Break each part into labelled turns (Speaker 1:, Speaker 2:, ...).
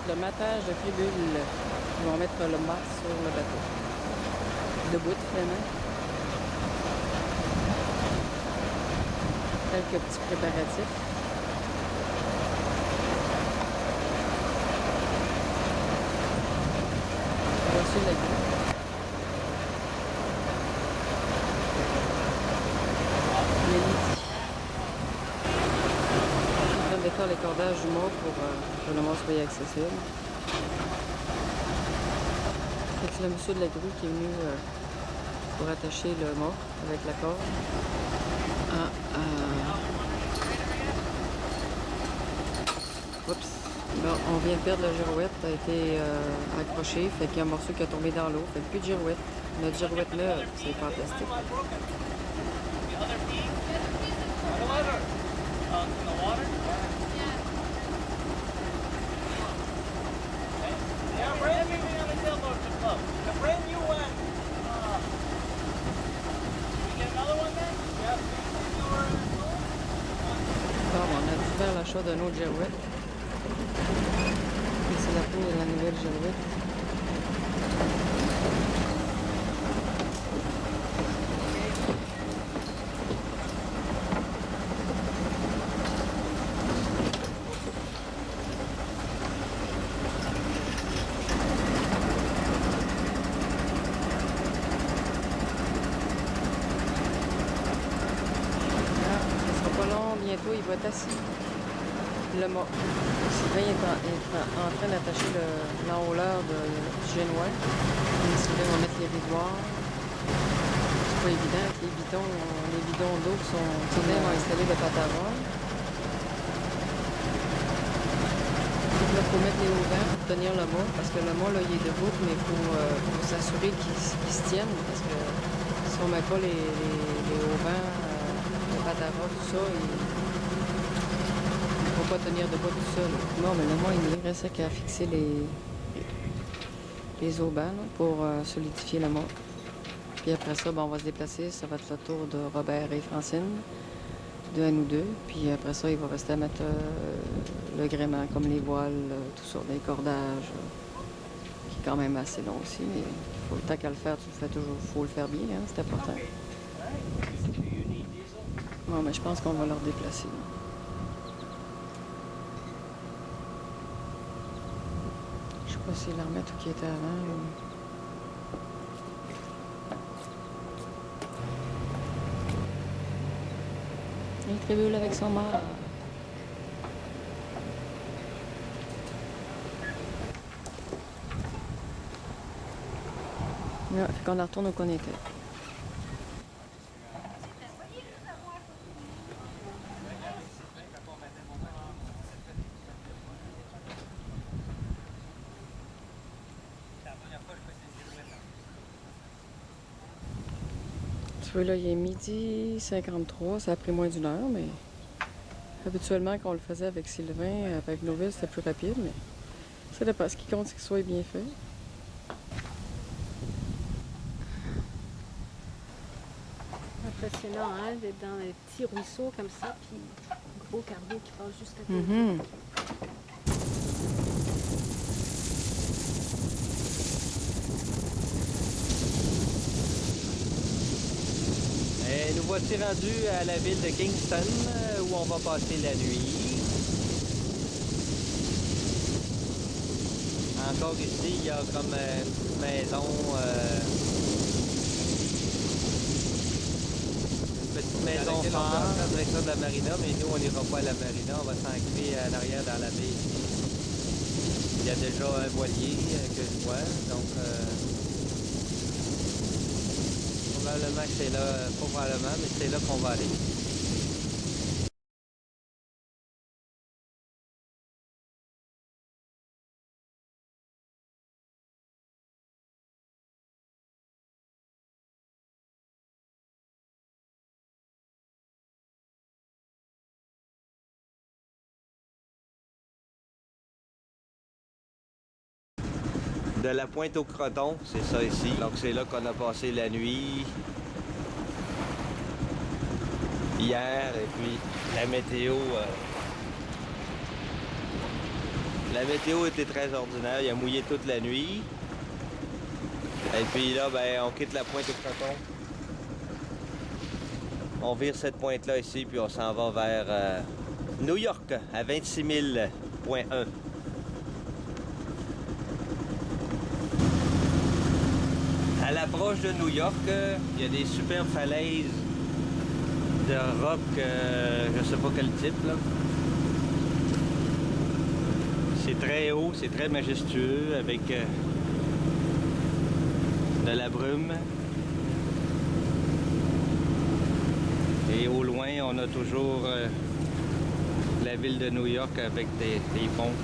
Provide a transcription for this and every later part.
Speaker 1: le matage de tribules. Ils vont mettre le mât sur le bateau. Debout, finalement. Quelques petits préparatifs. Voici la grue. Je vais faire les cordages du mât pour que le mât soit accessible. C'est le monsieur de la grue qui est venu pour attacher le mât avec la corde. Oups. Bon, on vient de perdre la girouette, a été accrochée, fait qu'il y a un morceau qui a tombé dans l'eau, fait plus de girouette. Notre girouette neuve, c'est fantastique. Bon, on a dû faire l'achat d'un autre girouette. Et c'est la peau de la nouvelle girouette. Bientôt, il va être assis. Le mât. Sylvain est en train d'attacher l'enrouleur du génois. Et Sylvain va mettre les ridoirs. C'est pas évident avec les bidons d'eau qui sont... Sylvain va installer le patavon. Là, il faut mettre les haubans pour tenir le mât, parce que le mât, là, il est debout, mais il faut s'assurer qu'il se tienne, parce que si on met pas les haubans, le patavon, tout ça, il ne faut pas tenir debout tout seul. Bon, mais le mât, il reste qu'à fixer les haubans là, pour solidifier le mât. Puis après ça, ben, on va se déplacer, ça va être le tour de Robert et Francine, de à nous deux. Puis après ça, il va rester à mettre le gréement, comme les voiles, tout ça, les cordages, qui est quand même assez long aussi, mais tant qu'à le faire, tu le fais toujours, faut le faire bien, hein, c'est important. Bon, mais je pense qu'on va leur déplacer. Je sais pas si la remettre où qui était avant. Il tribule avec son mât. Ouais, fait qu'on la retourne où qu'on était. Tu vois, là, il est 12h53, ça a pris moins d'une heure, mais habituellement, quand on le faisait avec Sylvain, avec Noville, c'était plus rapide, mais ça dépend. Ce qui compte, c'est qu'il soit bien fait.
Speaker 2: Impressionnant, hein, d'être dans les petits ruisseaux comme ça, puis gros cargo qui passe juste à côté.
Speaker 3: Et nous voici rendus à la ville de Kingston, où on va passer la nuit. Encore ici, il y a comme une petite maison, phare, en direction de la marina, mais nous, on n'ira pas à la marina, on va s'ancrer en arrière dans la baie ici. Il y a déjà un voilier que je vois, donc probablement que c'est là, pas probablement, mais c'est là qu'on va aller. De la Pointe au Croton, c'est ça ici. Donc c'est là qu'on a passé la nuit hier, et puis la météo La météo était très ordinaire, il a mouillé toute la nuit. Et puis là, ben, on quitte la pointe au Coton. On vire cette pointe-là ici, puis on s'en va vers New York, à 26 000,1. À l'approche de New York, il y a des superbes falaises de roc, je sais pas quel type, là. C'est très haut, c'est très majestueux, avec de la brume. Et au loin, on a toujours la ville de New York avec des ponts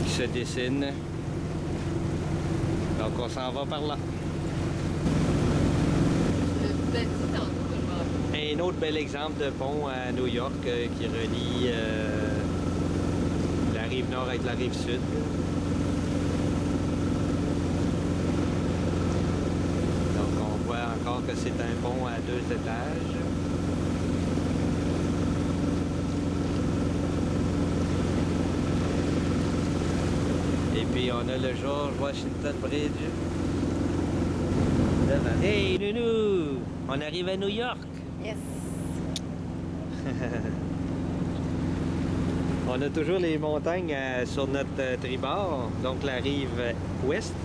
Speaker 3: qui se dessinent. Donc on s'en va par là. Un autre bel exemple de pont à New York qui relie la rive nord avec la rive sud. Donc on voit encore que c'est un pont à 2 étages. Et puis on a le George Washington Bridge. Devant. Hey Nounou! On arrive à New York!
Speaker 2: Yes!
Speaker 3: On a toujours les montagnes sur notre tribord, donc la rive ouest.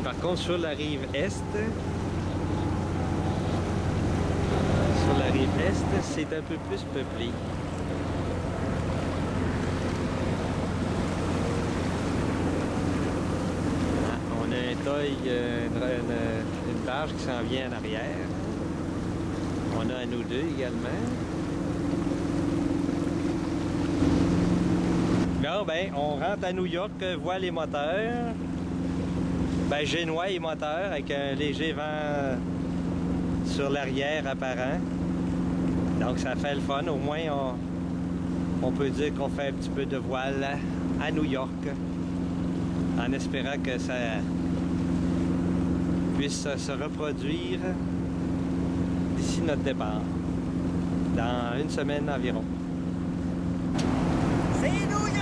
Speaker 3: Par contre, sur la rive est, c'est un peu plus peuplé. On a un toy, une barge qui s'en vient en arrière. On a un ou deux également. Bon, ben, on rentre à New York, voit les moteurs. Ben, génois et moteurs avec un léger vent sur l'arrière apparent. Donc, ça fait le fun. Au moins, on peut dire qu'on fait un petit peu de voile à New York. En espérant que ça puisse se reproduire d'ici notre départ. Dans une semaine environ. C'est New York!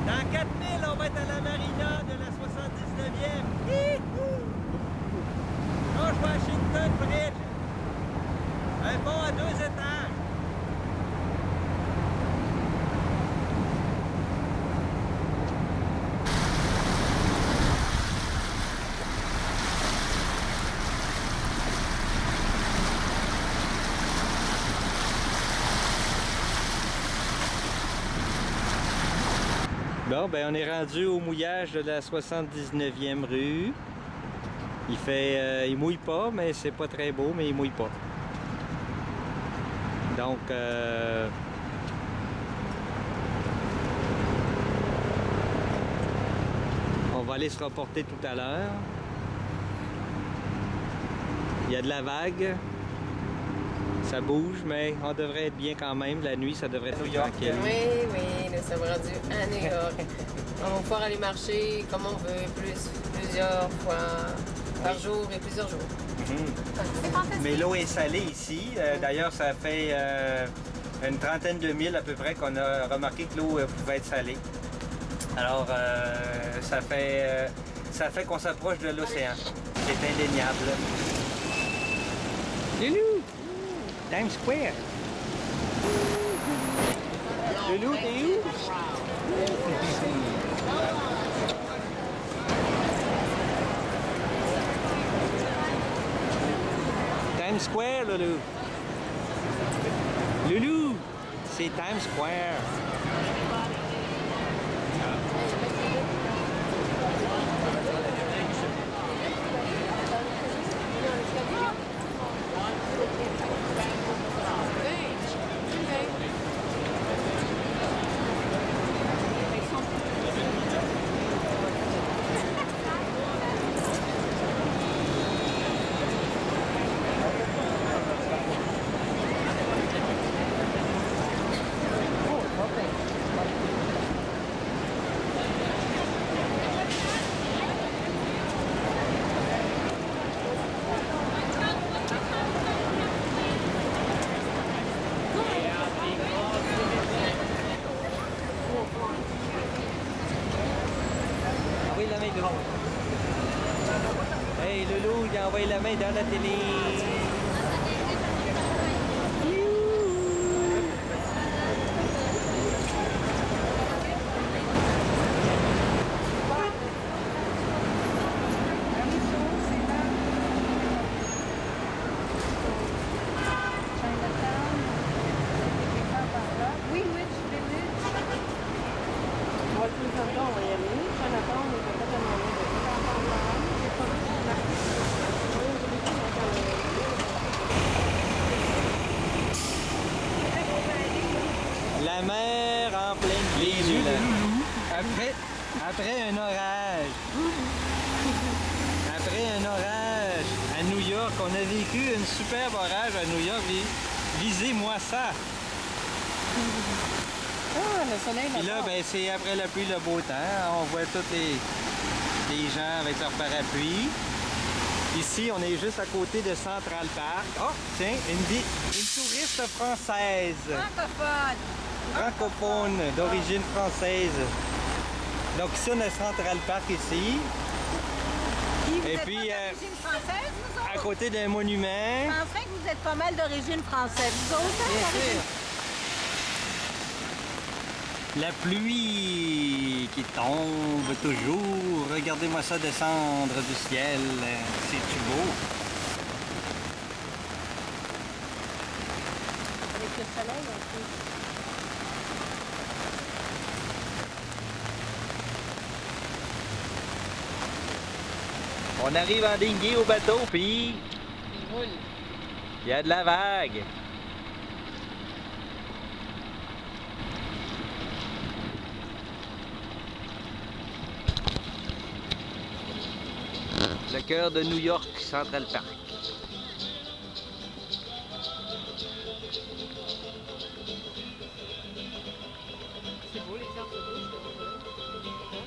Speaker 3: Dans 4000, on va être à la marina de la 79e. George Washington Bridge. Un pont à 2 étages. Bon, ben on est rendu au mouillage de la 79e rue. Il mouille pas, mais c'est pas très beau, mais il mouille pas. Donc, on va aller se reporter tout à l'heure. Il y a de la vague. Ça bouge, mais on devrait être bien quand même. La nuit, ça devrait être tranquille.
Speaker 4: Oui, oui, nous sommes rendus à New York. On va pouvoir aller marcher comme on veut, plusieurs fois par jour et plusieurs jours.
Speaker 3: C'est fantastique. Mais l'eau est salée ici. D'ailleurs, ça fait une trentaine de milles à peu près qu'on a remarqué que l'eau pouvait être salée. Alors, ça fait qu'on s'approche de l'océan. C'est indéniable. Loulou! Times Square! Loulou, t'es où? Times Square, Loulou! Loulou! C'est Times Square! Hey, Loulou, il a envoyé la main dans la télé.
Speaker 2: Oui, oui, je suis venue.
Speaker 1: On va le plus tard, on va y aller. Chinatown, on est complètement loin de
Speaker 3: La mer en pleine
Speaker 5: Les
Speaker 3: ville.
Speaker 5: yeux de Loulou.
Speaker 3: Après un orage. Après un orage à New York, on a vécu une superbe orage à New York. Lisez-moi ça.
Speaker 1: Ah, le soleil
Speaker 3: Puis là, ben, c'est après la pluie, le beau temps. On voit tous les gens avec leur parapluie. Ici, on est juste à côté de Central Park. Oh, tiens, une touriste française. Francophone, d'origine française. Donc ici, on a Central Park ici. Et puis,
Speaker 6: d'origine française, vous autres?
Speaker 3: à côté d'un monument.
Speaker 6: Je penserais que vous êtes pas mal d'origine française. Vous autres, hein,
Speaker 3: Bien
Speaker 6: d'origine-
Speaker 3: sûr. La pluie qui tombe toujours. Regardez-moi ça descendre du ciel. C'est-tu beau?
Speaker 2: Avec le soleil, un peu.
Speaker 3: On arrive en dinghy au bateau, puis
Speaker 1: il roule.
Speaker 3: il y a de la vague. Le cœur de New York, Central Park.
Speaker 1: C'est beau, les arbres de gauche.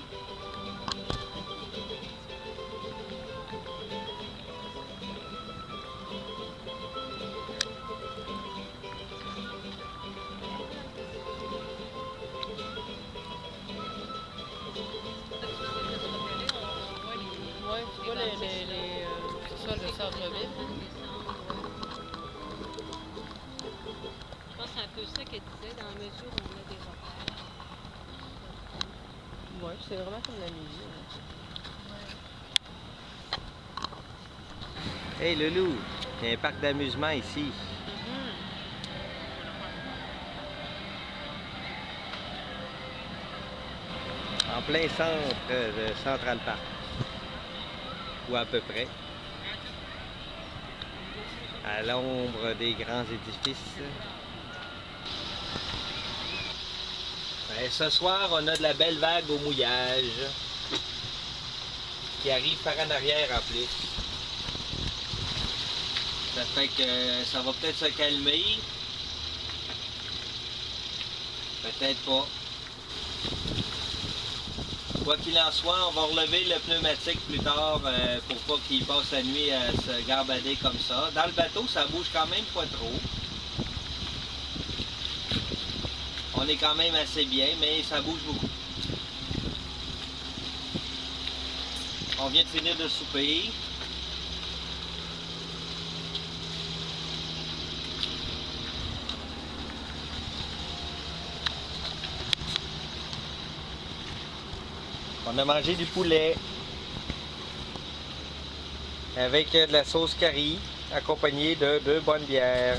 Speaker 1: Oui, tu vois c'est ça, le centre-ville.
Speaker 2: Je pense que c'est un peu ça qu'elle disait, dans la mesure où on a des repères.
Speaker 1: Oui, c'est vraiment comme la musique.
Speaker 3: Hey Loulou, il y a un parc d'amusement ici. En plein centre de Central Park. Ou à peu près. À l'ombre des grands édifices. Ben, ce soir, on a de la belle vague au mouillage. Qui arrive par en arrière en plus. Ça fait que ça va peut-être se calmer. Peut-être pas. Quoi qu'il en soit, on va relever le pneumatique plus tard pour pas qu'il passe la nuit à se garbader comme ça. Dans le bateau, ça bouge quand même pas trop. On est quand même assez bien, mais ça bouge beaucoup. On vient de finir de souper. On a mangé du poulet avec de la sauce curry accompagnée de 2 bonnes bières.